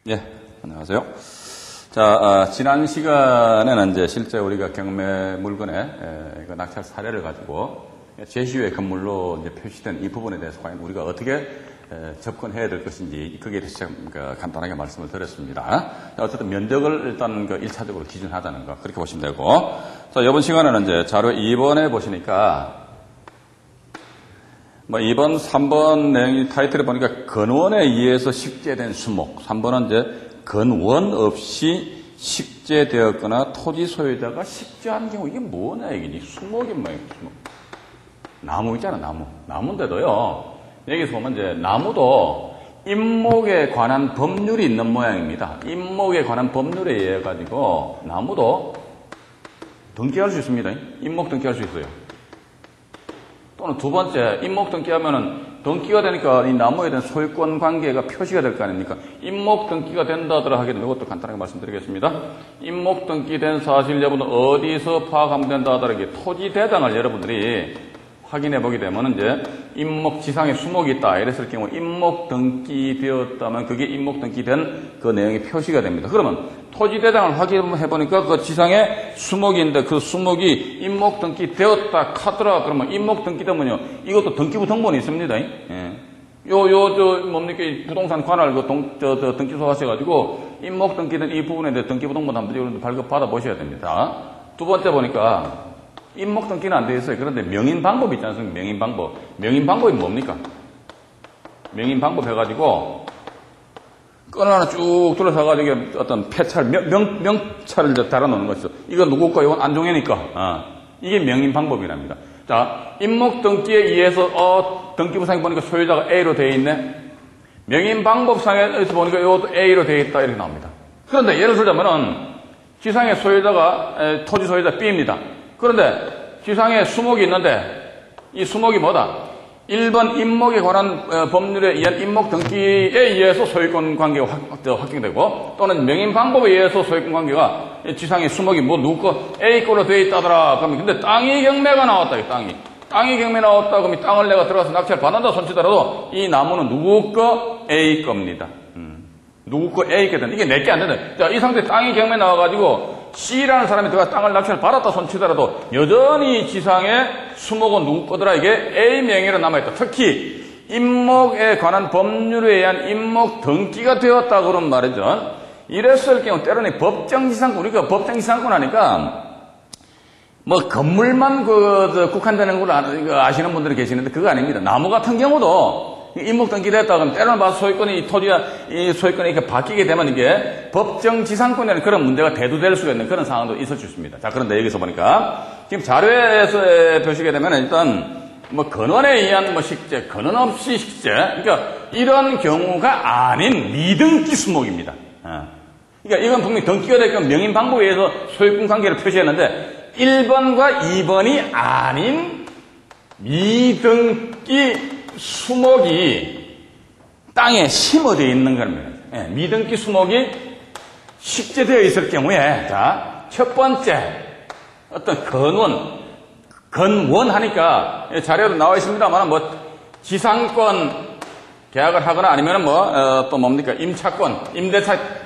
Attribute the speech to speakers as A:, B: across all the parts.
A: 예, 안녕하세요. 자, 지난 시간에는 이제 실제 우리가 경매 물건의 낙찰 사례를 가지고 제시의 건물로 이제 표시된 이 부분에 대해서 과연 우리가 어떻게 접근해야 될 것인지 거기에 대해서 간단하게 말씀을 드렸습니다. 어쨌든 면적을 일단 1차적으로 기준하자는 거 그렇게 보시면 되고, 자, 이번 시간에는 이제 자료 2번에 보시니까 뭐 2번, 3번 내용 타이틀에 보니까 건원에 의해서 식재된 수목, 3번은 이제 건원 없이 식재되었거나 토지 소유자가 식재한 경우 이게 뭐냐 이게 수목이 뭐예요? 수목. 나무 있잖아, 나무. 나무인데도요. 여기서 보면 이제 나무도 임목에 관한 법률이 있는 모양입니다. 임목에 관한 법률에 의해 가지고 나무도 등기할 수 있습니다. 임목 등기할 수 있어요. 또는 두 번째, 임목 등기하면은 등기가 되니까 이 나무에 대한 소유권 관계가 표시가 될 거 아닙니까? 임목 등기가 된다더라 하게 되면 이것도 간단하게 말씀드리겠습니다. 임목 등기된 사실 여부는 어디서 파악하면 된다 하더라 이게 토지 대장을 여러분들이 확인해 보게 되면 이제 임목 지상에 수목이 있다 이랬을 경우 임목 등기되었다면 그게 임목 등기된 그 내용이 표시가 됩니다. 그러면 토지 대장을 확인해 보니까 그 지상에 수목인데 그 수목이 임목 등기되었다 하더라. 그러면 임목 등기되면요 이것도 등기부 등본이 있습니다. 예. 뭡니까 부동산 관할 등기소 하셔가지고 임목 등기된 이 부분에 대해 등기부 등본 한번 발급 받아 보셔야 됩니다. 두 번째 보니까 임목 등기는 안 되어 있어요. 그런데 명인 방법이 있지 않습니까? 명인 방법. 명인 방법이 뭡니까? 명인 방법 해가지고, 끈 하나 쭉 둘러서가지고 어떤 폐차를, 명차를 달아놓는 것이죠. 이거 누구 거, 이건 안종현이니까. 이게 명인 방법이랍니다. 자, 임목 등기에 의해서, 등기부상에 보니까 소유자가 A로 되어 있네. 명인 방법상에서 보니까 이것도 A로 되어 있다. 이렇게 나옵니다. 그런데 예를 들자면은, 지상의 소유자가, 토지 소유자 B입니다. 그런데 지상에 수목이 있는데 이 수목이 뭐다? 1번 임목에 관한 법률에 의한 임목 등기에 의해서 소유권 관계가 확정되고 또는 명인 방법에 의해서 소유권 관계가 지상에 수목이 뭐 누구 거 A 거로 되어 있다더라. 그러면 근데 땅이 경매가 나왔다. 땅이 경매 나왔다. 그러면 땅을 내가 들어가서 낙찰 받는다 손치더라도 이 나무는 누구 거 A 겁니다. 누구 거 A 거든 이게 내게 안 된다. 자, 이 상태 땅이 경매 나와가지고 C라는 사람이 들어가 땅을 낙찰 받았다 손치더라도 여전히 지상에 수목은 누구 거더라 이게 A 명의로 남아있다. 특히 임목에 관한 법률에 의한 임목 등기가 되었다 그런 말이죠. 이랬을 경우 때로는 법정지상권 우리가 법정지상권 하니까 뭐 건물만 국한되는 걸 아시는 분들이 계시는데 그거 아닙니다. 나무 같은 경우도 임목 등기됐다 그러면 때로는 봐서 소유권이 이 소유권이 이렇게 바뀌게 되면 이게 법정지상권이라는 그런 문제가 대두될 수가 있는 그런 상황도 있을 수 있습니다. 자, 그런데 여기서 보니까 지금 자료에서 보시게 되면 일단 뭐 건원에 의한 뭐 식재, 건원 없이 식재, 그러니까 이런 경우가 아닌 미등기 수목입니다. 그러니까 이건 분명히 등기가 될 건 명인 방법에 의해서 소유권 관계를 표시했는데 1번과 2번이 아닌 미등기 수목이 땅에 심어되어 있는 겁니다. 예, 미등기 수목이 식재되어 있을 경우에, 자, 첫 번째, 어떤 건원 하니까, 자료도 나와 있습니다만, 뭐, 지상권 계약을 하거나 아니면 또 뭡니까, 임차권,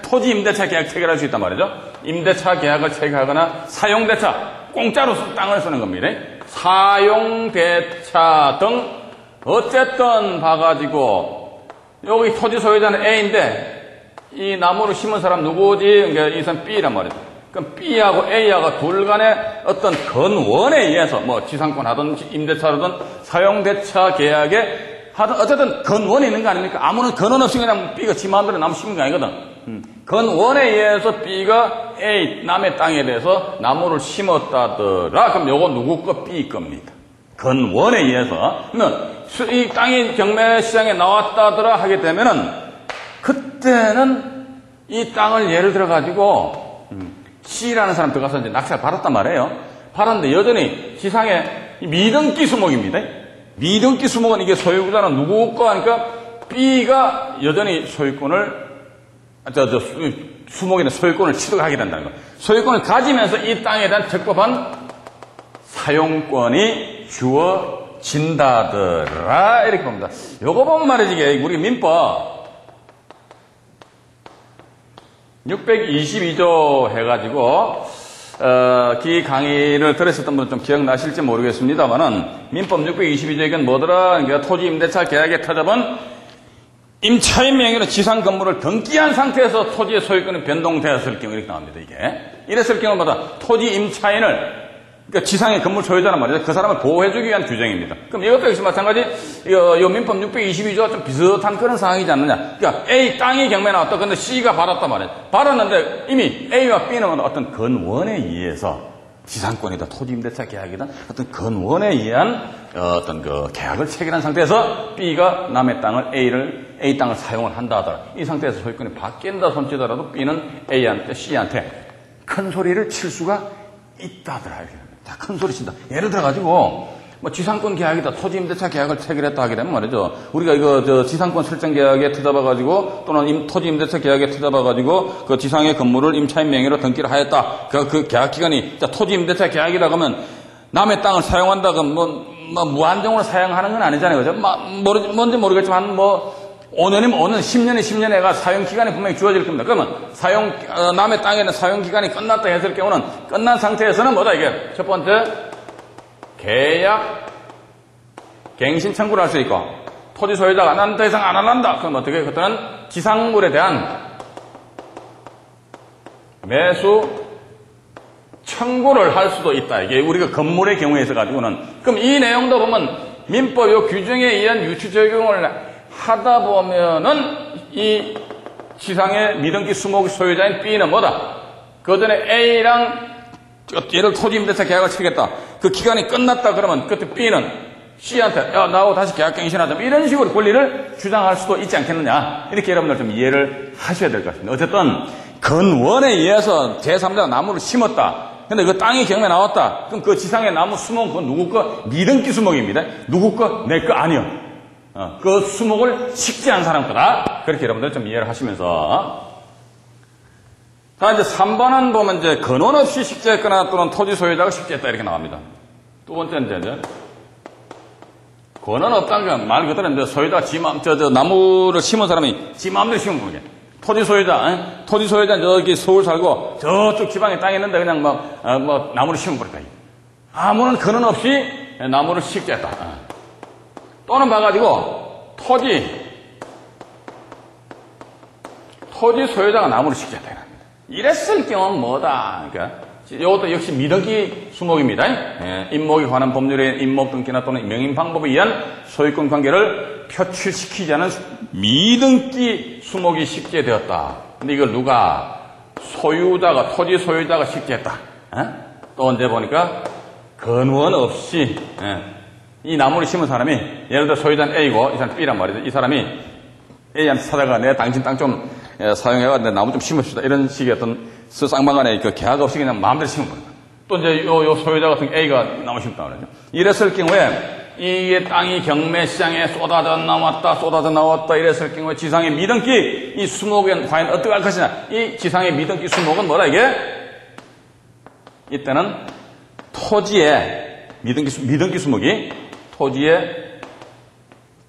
A: 토지 임대차 계약 체결할 수 있단 말이죠. 임대차 계약을 체결하거나 사용대차, 공짜로 땅을 쓰는 겁니다. 사용대차 등 어쨌든 봐가지고 여기 토지 소유자는 A인데 이 나무를 심은 사람 누구지? 그러니까 이 사람 B란 말이죠. 그럼 B하고 A하고 둘 간의 어떤 건원에 의해서 뭐 지상권 하든 임대차라든 사용대차 계약에 하든 어쨌든 건원이 있는 거 아닙니까? 아무런 건원 없이 그냥 B가 지 마음대로 나무 심은 게 아니거든. 건원에 의해서 B가 A 남의 땅에 대해서 나무를 심었다더라. 그럼 요거 누구 거? B 겁니다. 건원에 의해서. 그러면 이 땅이 경매 시장에 나왔다더라 하게 되면은 그때는 이 땅을 예를 들어 가지고 C라는 사람 들어가서 이제 낙찰 받았단 말이에요. 받았는데 여전히 지상에 미등기 수목입니다. 미등기 수목은 이게 소유자는 누구 거 하니까 B가 여전히 소유권을 수목이나 소유권을 취득하게 된다는 거. 소유권을 가지면서 이 땅에 대한 적법한 사용권이 주어진다더라 이렇게 봅니다. 요거 보면 말이지 우리 민법 622조 해가지고 기 강의를 들으셨던 분은 좀 기억나실지 모르겠습니다만은 민법 622조에 이건 뭐더라? 그러니까 토지 임대차 계약에 터잡은 임차인 명의로 지상 건물을 등기한 상태에서 토지의 소유권이 변동되었을 경우 이렇게 나옵니다. 이게 이랬을 경우마다 토지 임차인을 그러니까 지상의 건물 소유자란 말이죠. 그 사람을 보호해주기 위한 규정입니다. 그럼 이것도 역시 마찬가지, 이 민법 622조와 좀 비슷한 그런 상황이지 않느냐. 그러니까 A 땅이 경매에 나왔다. 근데 C가 받았단 말이에요. 받았는데 이미 A와 B는 어떤 건원에 의해서 지상권이다, 토지임대차 계약이다, 어떤 건원에 의한 어떤 그 계약을 체결한 상태에서 B가 남의 땅을 A 땅을 사용을 한다 하더라. 이 상태에서 소유권이 바뀐다 손치더라도 B는 A한테, C한테 큰 소리를 칠 수가 있다더라. 다 큰 소리 친다. 예를 들어가지고, 뭐, 지상권 계약이다. 토지임대차 계약을 체결했다 하게 되면 말이죠. 우리가 이거, 지상권 설정 계약에 투잡아가지고, 또는 토지임대차 계약에 투잡아가지고, 그 지상의 건물을 임차인 명의로 등기를 하였다. 그 계약 기간이, 토지임대차 계약이라고 하면, 남의 땅을 사용한다. 그럼 무한정으로 사용하는 건 아니잖아요. 그죠? 뭔지 모르겠지만, 5년이면 5년, 10년이 10년에가 사용기간이 분명히 주어질 겁니다. 그러면 남의 땅에는 사용기간이 끝났다 했을 경우는 끝난 상태에서는 뭐다 이게? 첫 번째, 계약, 갱신 청구를 할 수 있고, 토지 소유자가 난 더 이상 안 한다. 그럼 어떻게? 그때는 지상물에 대한 매수 청구를 할 수도 있다. 이게 우리가 건물의 경우에 있어가지고는. 그럼 이 내용도 보면 민법 요 규정에 의한 유추 적용을 하다 보면은 이 지상의 미등기 수목 소유자인 B는 뭐다? 그 전에 A랑 얘를 토지임대차 계약을 체결했다. 그 기간이 끝났다 그러면 그때 B는 C한테 야 나하고 다시 계약 갱신하자. 이런 식으로 권리를 주장할 수도 있지 않겠느냐. 이렇게 여러분들 좀 이해를 하셔야 될 것 같습니다. 어쨌든 건원에 의해서 제3자가 나무를 심었다. 근데 그 땅이 경매에 나왔다. 그럼 그 지상의 나무 수목 그건 누구 거? 미등기 수목입니다. 누구 거? 내 거 아니요. 그 수목을 식재한 사람 거다. 그렇게 여러분들 좀 이해를 하시면서. 자, 이제 3번은 보면 이제 근원 없이 식재했거나 또는 토지 소유자가 식재했다 이렇게 나옵니다. 두 번째는 이제 근원 없다는 건 말 그대로 이제 소유자가 나무를 심은 사람이 지 마음대로 심은 거게. 토지 소유자 저기 서울 살고 저쪽 지방에 땅이 있는데 그냥 나무를 심어버렸다. 아무런 근원 없이 나무를 식재했다. 또는 봐가지고 토지 소유자가 나무를 식재했다. 이랬을 경우는 뭐다? 그러니까 이것도 역시 미등기 수목입니다. 임목에 관한 법률의 임목 등기나 또는 명인 방법에 의한 소유권 관계를 표출시키지 않은 미등기 수목이 식재되었다. 근데 이걸 누가? 토지 소유자가 식재했다. 또 언제 보니까 근원 없이 이 나무를 심은 사람이 예를 들어 소유자는 A고 이 사람 B란 말이죠. 이 사람이 A한테 찾아가 내가 당신 땅 좀 사용해가 내 나무 좀 심읍시다. 이런 식의 어떤 쌍방간에 그 계약 없이 그냥 마음대로 심은 겁니다. 또 이제 요 소유자 같은 A가 나무 심다 그러죠. 이랬을 경우에 이게 땅이 경매 시장에 쏟아져 나왔다 이랬을 경우에 지상의 미등기 이 수목은 과연 어떻게 할 것이냐. 이 지상의 미등기 수목은 뭐라 이게? 이때는 토지의 미등기 수목이 토지에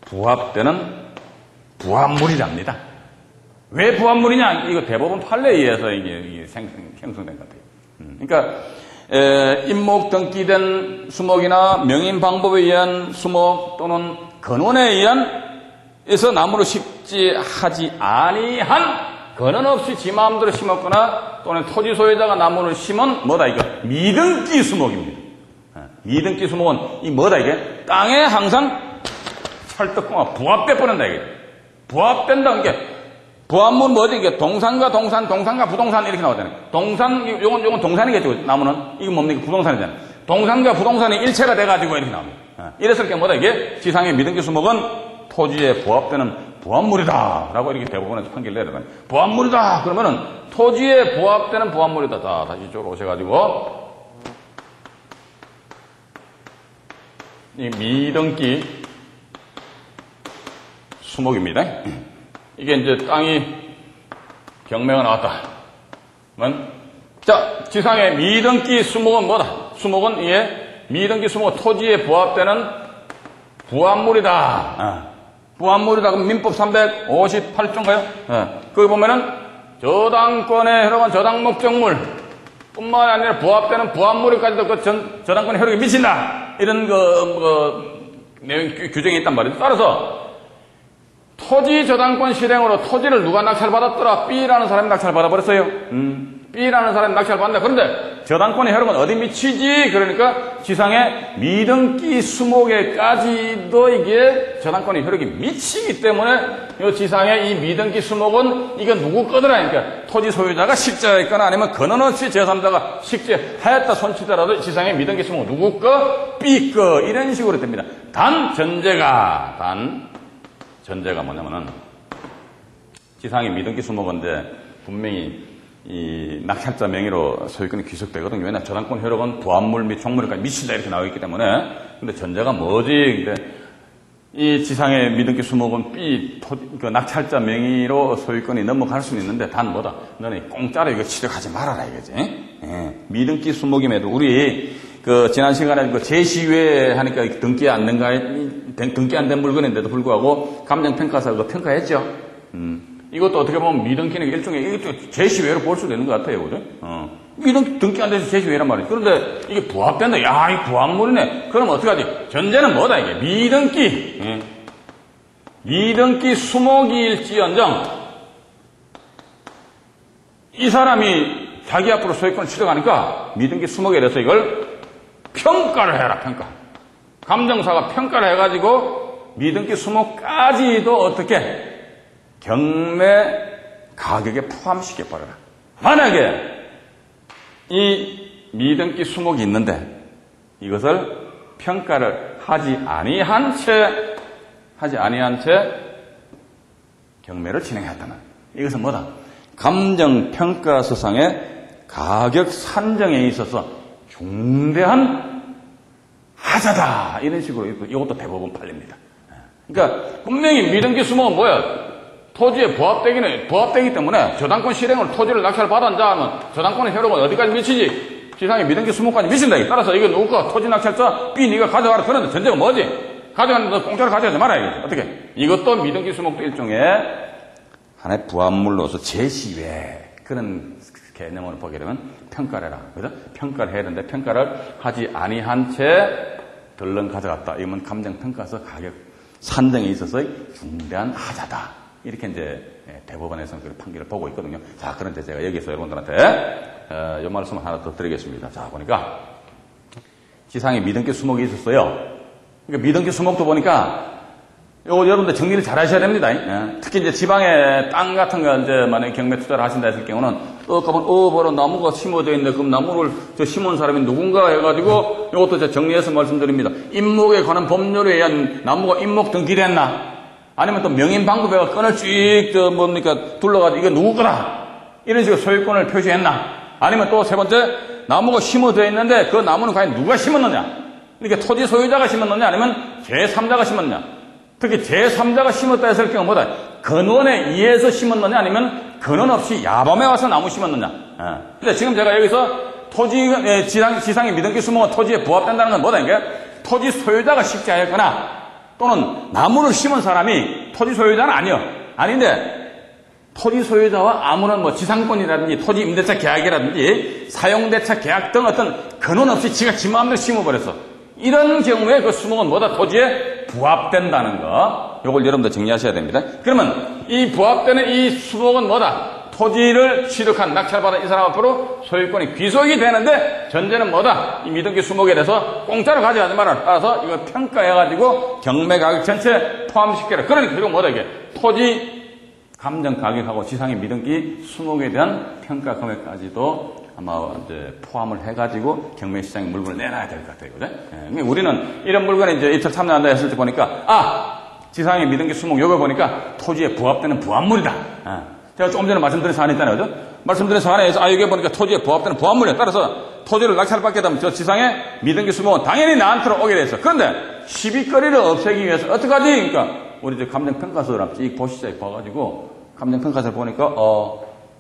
A: 부합되는 부합물이랍니다. 왜 부합물이냐? 이거 대법원 판례에 의해서 이게 형성된 것 같아요. 그러니까 임목 등기된 수목이나 명인 방법에 의한 수목 또는 근원에 의해서 나무를 식재하지 아니한 근원 없이 지 마음대로 심었거나 또는 토지 소유자가 나무를 심은 뭐다 이거? 미등기 수목입니다. 미등기 수목은 이 뭐다 이게? 땅에 항상 찰떡궁합 부합돼 버린다 이게. 부합된다는 게 부합문 뭐지 이게? 동산과 부동산 이렇게 나오잖아요. 요건 동산이겠죠. 나무는 이건 뭡니까? 부동산이잖아요. 동산과 부동산이 일체가 돼가지고 이렇게 나옵니다. 이랬을 때 뭐다 이게? 지상의 미등기 수목은 토지에 부합되는 부합물이다라고 이렇게 대법원에서 판결을 내려가요. 부합물이다 그러면은 토지에 부합되는 부합물이다. 자, 다시 이쪽으로 오셔가지고. 이 미등기 수목입니다. 이게 이제 땅이 경매가 나왔다. 자, 지상의 미등기 수목은 뭐다? 수목은 이게 미등기 수목은 토지에 부합되는 부합물이다. 부합물이다. 그럼 민법 358조인가요? 거기 보면은 저당권의 혈액은 저당 목적물 뿐만 아니라 부합되는 부합물에까지도 그 저당권의 혈액이 미친다. 이런 내용 규정이 있단 말이죠. 따라서 토지 저당권 실행으로 토지를 누가 낙찰받았더라? B라는 사람이 낙찰받아버렸어요. B라는 사람이 낙찰받는다. 그런데 저당권의 혈액은 어디 미치지? 그러니까 지상의 미등기 수목에까지도 이게 저당권의 혈액이 미치기 때문에 이 지상의 이 미등기 수목은 이거 누구 거더라? 그러니까 토지 소유자가 식재했거나 아니면 근원 없이 제3자가 식재하였다 손치더라도 지상의 미등기 수목은 누구 거? B 거. 이런 식으로 됩니다. 단 전제가 뭐냐면은 지상의 미등기 수목인데 분명히 이 낙찰자 명의로 소유권이 귀속되거든요. 왜냐하면 저당권 효력은 부합물 및 종물에까지 미친다 이렇게 나와 있기 때문에. 근데 전제가 뭐지? 근데 이 지상의 미등기 수목은 그 낙찰자 명의로 소유권이 넘어갈 수는 있는데 단 뭐다? 너네 공짜로 이거 취득하지 말아라 이거지. 예. 미등기 수목임에도 우리 지난 시간에 제시외 하니까 등기 안 된 물건인데도 불구하고 감정평가사가 평가했죠. 이것도 어떻게 보면 미등기는 일종의 제시외로 볼 수도 있는 것 같아요. 그죠? 등기 안 돼서 제시외란 말이에요. 그런데 이게 부합된다. 야, 이 부합물이네. 그럼 어떡하지? 전제는 뭐다, 이게? 미등기 수목일지언정 이 사람이 자기 앞으로 소유권을 취득하니까 미등기 수목에 대해서 이걸 평가를 해라, 평가. 감정사가 평가를 해가지고 미등기 수목까지도 어떻게 경매 가격에 포함시켜버려라. 만약에 이 미등기 수목이 있는데 이것을 평가를 하지 아니한 채 경매를 진행했다면 이것은 뭐다? 감정평가서상의 가격 산정에 있어서 중대한 하자다. 이런 식으로 이것도 대법원 판례입니다. 그러니까 분명히 미등기 수목은 뭐야? 토지에 부합되기 때문에 저당권 실행으로 토지를 낙찰받은 자 하면 저당권의 효력은 어디까지 미치지? 지상의 미등기 수목까지 미친다. 따라서 이거 누구 거? 토지 낙찰자 B 네가 가져가라. 그런데 전제가 뭐지? 가져가는데 공짜로 가져가지 말아야겠지. 어떻게? 이것도 미등기 수목도 일종의 하나의 부합물로서 제시외 그런 개념으로 보게 되면 평가를 해라. 그죠? 평가를 해야 되는데 평가를 하지 아니한 채 덜렁 가져갔다. 이러면 감정평가서 가격 산정에 있어서 중대한 하자다. 이렇게 이제 대법원에서는 그 판결을 보고 있거든요. 자, 그런데 제가 여기서 여러분들한테 이 말씀을 하나 더 드리겠습니다. 자, 보니까 지상에 미등기 수목이 있었어요. 그러니까 미등기 수목도 보니까 요거 여러분들 정리를 잘 하셔야 됩니다. 특히 이제 지방에 땅 같은 거 이제 만약에 경매 투자를 하신다 했을 경우는 가면 바로 나무가 심어져 있는데 그럼 나무를 심은 사람이 누군가 해가지고 이것도 제가 정리해서 말씀드립니다. 임목에 관한 법률에 의한 나무가 임목 등기됐나? 아니면 또 명인 방법에 끈을 쭉 둘러가지고 이거 누구 거다? 이런 식으로 소유권을 표시했나? 아니면 또 세 번째 나무가 심어져 있는데 그 나무는 과연 누가 심었느냐? 그러니까 토지 소유자가 심었느냐? 아니면 제3자가 심었느냐? 특히 제3자가 심었다 했을 경우 뭐다? 근원에 의해서 심었느냐? 아니면 근원 없이 야밤에 와서 나무 심었느냐? 근데 지금 제가 여기서 지상의 미등기 수목은 토지에 부합된다는 건 뭐다? 이게 토지 소유자가 식재하였거나 또는 나무를 심은 사람이 토지 소유자는 아닌데 토지 소유자와 아무런 지상권이라든지 토지 임대차 계약이라든지 사용대차 계약 등 어떤 근원 없이 지가 지 마음대로 심어버렸어. 이런 경우에 그 수목은 뭐다? 토지에 부합된다는 거. 이걸 여러분들 정리하셔야 됩니다. 그러면 이 부합되는 이 수목은 뭐다? 토지를 취득한 낙찰받은 이 사람 앞으로 소유권이 귀속이 되는데 전제는 뭐다? 이 미등기 수목에 대해서 공짜로 가져가지 마라. 따라서 이거 평가해가지고 경매 가격 전체 포함시켜라. 그러니까 이거 뭐다 이게? 토지 감정 가격하고 지상의 미등기 수목에 대한 평가 금액까지도 아마 이제 포함을 해가지고 경매 시장에 물건을 내놔야 될 것 같아요. 그죠? 우리는 이런 물건에 이제 입찰 참여한다 했을 때 보니까 지상의 미등기 수목 요거 보니까 토지에 부합되는 부합물이다. 제가 조금 전에 말씀드린 사안이 있잖아요. 그죠? 말씀드린 사안에서 여기 보니까 토지에 부합되는 부합물이야. 따라서 토지를 낙찰받게 되면 저 지상의 미등기 수목은 당연히 나한테로 오게 돼 있어. 그런데 시비거리를 없애기 위해서 어떡하지? 그러니까 우리 이제 감정평가서를 쭉 보시죠. 봐가지고 감정평가서를 보니까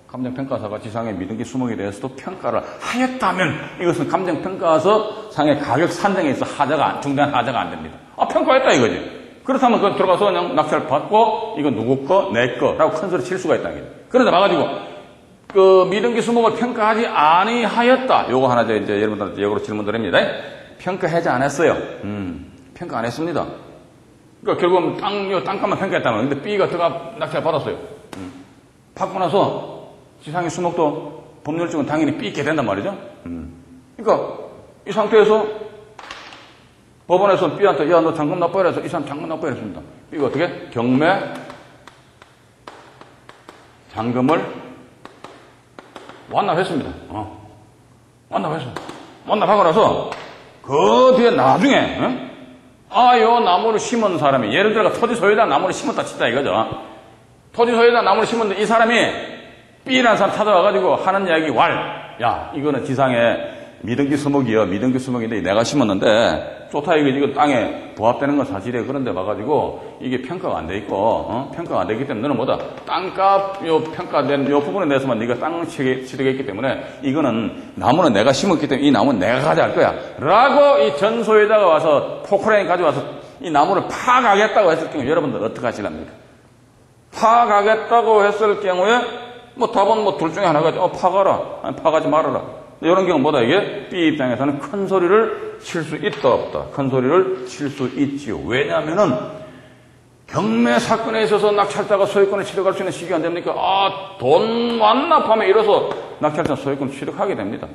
A: 감정평가사가 지상의 미등기 수목에 대해서도 평가를 하였다면 이것은 감정평가서 상의 가격 산정에 있어 중대한 하자가 안 됩니다. 평가했다 이거지. 그렇다면 그 들어가서 그냥 낙찰 받고 이거 누구 거? 내 거라고 큰 소리 칠 수가 있다는 거죠. 그런데 봐가지고 그 미등기 수목을 평가하지 아니하였다. 요거 하나 이제 여러분들한테 역으로 질문 드립니다. 평가하지 않았어요. 평가 안 했습니다. 그러니까 결국은 땅값만 평가했다는 거예요. 근데 B가 들어가 낙찰 받았어요. 받고 나서 지상의 수목도 법률적으로 당연히 B 있게 된단 말이죠. 그러니까 이 상태에서 법원에서 B한테 야, 너 잔금 납부해라 해서 이 사람 잔금 납부해라 했습니다. B가 어떻게? 경매 잔금을 완납했습니다. 완납했습니다. 완납하고 나서 그 뒤에 나중에 요 나무를 심은 사람이 예를 들어 토지 소유자 나무를 심었다 치자 이거죠. 토지 소유자 나무를 심었는데 이 사람이 B라는 사람 찾아와가지고 하는 이야기 야 이거는 지상에 미등기 수목이요. 미등기 수목인데 내가 심었는데 좋다 이거 땅에 부합되는 건 사실이에요. 그런데 와가지고 이게 평가가 안 돼 있고 평가가 안 되기 때문에 너는 뭐다 땅값 평가된 요 부분에 대해서만 네가 땅을 취득했기 때문에 이거는 나무는 내가 심었기 때문에 이 나무는 내가 가져갈 거야 라고 이 전 소유자가 와서 포크레인 가져와서 이 나무를 파가겠다고 했을 경우 여러분들 어떻게 하실랍니까? 파가겠다고 했을 경우에 답은 둘 중에 하나가 파가라 아니 파가지 말아라. 이런 경우 뭐다 이게? B 입장에서는 큰 소리를 칠 수 있다 없다. 큰 소리를 칠 수 있지요. 왜냐하면은 경매 사건에 있어서 낙찰자가 소유권을 취득할 수 있는 시기가 안 됩니까? 돈 완납하면 이뤄서 낙찰자 소유권을 취득하게 됩니다.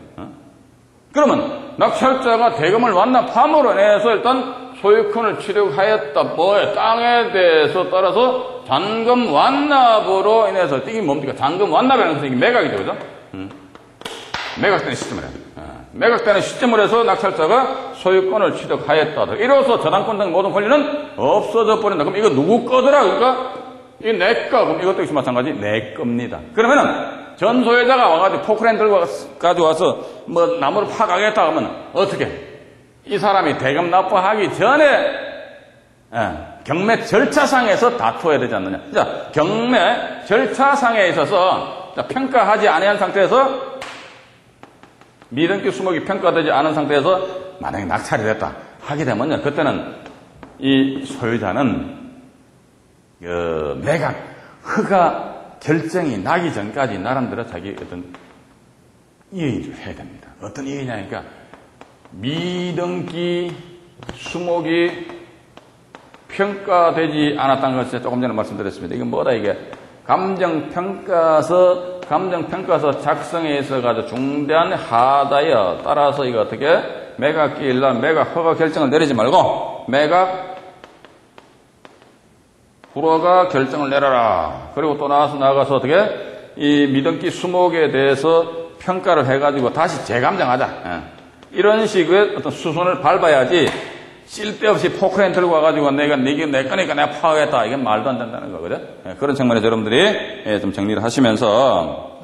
A: 그러면 낙찰자가 대금을 완납함으로 인해서 일단 소유권을 취득하였다. 땅에 대해서 따라서 잔금 완납으로 인해서 이게 뭡니까? 잔금 완납이라는 것은 이게 매각이죠, 그죠? 매각되는 시점을 해요. 매각되는 시점을 해서 낙찰자가 소유권을 취득하였다. 이로써 저당권 등 모든 권리는 없어져 버린다. 그럼 이거 누구 거더라? 그러니까 이게 내 거. 그럼 이것도 역시 마찬가지 내 겁니다. 그러면은 전 소유자가 와가지고 포크레인 들고 가져와서 나무를 파가겠다 하면 어떻게? 이 사람이 대금 납부하기 전에 경매 절차상에서 다투어야 되지 않느냐. 자, 경매 절차상에 있어서 평가하지 아니한 상태에서 미등기 수목이 평가되지 않은 상태에서 만약에 낙찰이 됐다 하게 되면요. 그때는 이 소유자는 매각 허가 결정이 나기 전까지 나름대로 자기 어떤 이의를 해야 됩니다. 어떤 이의냐니까 미등기 수목이 평가되지 않았다는 것을 조금 전에 말씀드렸습니다. 이건 뭐다 이게 감정평가서 작성에 있어가지고 중대한 하자여 따라서 이거 어떻게 매각기일날 매각 허가 결정을 내리지 말고 매각 불허가 결정을 내려라. 그리고 또 나가서 어떻게 이 미등기 수목에 대해서 평가를 해가지고 다시 재감정하자. 이런 식의 어떤 수순을 밟아야지 쓸데없이 포크레인 들고 와가지고 내 거니까 내가 파하겠다. 이게 말도 안 된다는 거거든. 그런 측면에서 여러분들이 좀 정리를 하시면서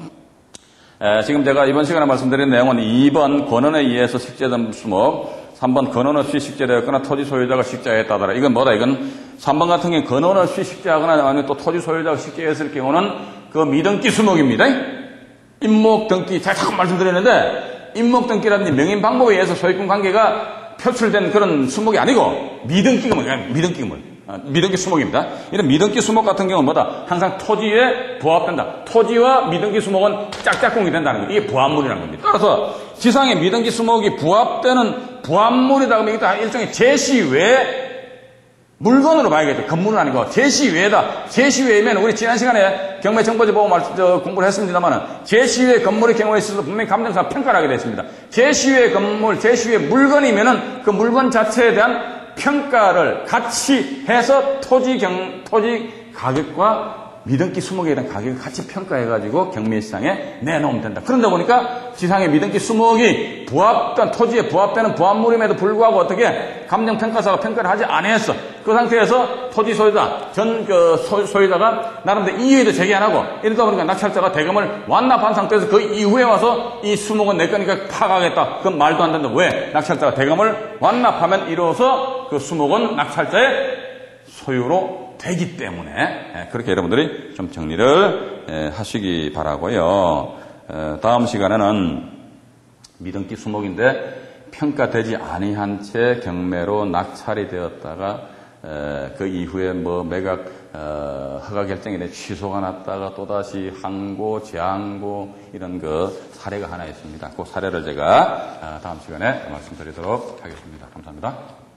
A: 지금 제가 이번 시간에 말씀드린 내용은 2번 권한에 의해서 식재된 수목, 3번 권한 없이 식재되었거나 토지 소유자가 식재했다더라. 이건 뭐다? 이건 3번 같은 경우 권한 없이 식재하거나 아니면 또 토지 소유자가 식재했을 경우는 그 미등기 수목입니다. 임목등기 제가 자꾸 말씀드렸는데 임목등기라든지 명인 방법에 의해서 소유권 관계가 표출된 그런 수목이 아니고 미등기가 뭐냐? 미등기 수목입니다. 이런 미등기 수목 같은 경우는 뭐다? 항상 토지에 부합된다. 토지와 미등기 수목은 짝짝꿍이 된다는 거예요. 이게 부합물이라는 겁니다. 따라서 지상의 미등기 수목이 부합되는 부합물이다 그러면 이게 일종의 제시외 물건으로 봐야겠죠. 건물은 아니고 제시외다. 제시외면 우리 지난 시간에 경매정보지 보고 공부를 했습니다만 제시외 건물의 경우에 있어서 분명히 감정사 평가를 하게 됐습니다. 제시외 건물, 제시외 물건이면은 그 물건 자체에 대한 평가를 같이 해서 토지 가격과 미등기 수목에 대한 가격을 같이 평가해가지고 경매시장에 내놓으면 된다. 그런다 보니까 지상의 미등기 수목이 토지에 부합되는 부합물임에도 불구하고 어떻게 감정평가사가 평가를 하지 않았어. 그 상태에서 토지 소유자, 소유자가 나름대로 이의도 제기 안 하고 이러다 보니까 낙찰자가 대금을 완납한 상태에서 그 이후에 와서 이 수목은 내 거니까 파가겠다. 그건 말도 안 된다. 왜? 낙찰자가 대금을 완납하면 이로써 그 수목은 낙찰자의 소유로 되기 때문에 그렇게 여러분들이 좀 정리를 하시기 바라고요. 다음 시간에는 미등기 수목인데 평가되지 아니한 채 경매로 낙찰이 되었다가 그 이후에 뭐 매각 허가 결정이 취소가 났다가 또다시 항고, 재항고 이런 그 사례가 하나 있습니다. 그 사례를 제가 다음 시간에 말씀드리도록 하겠습니다. 감사합니다.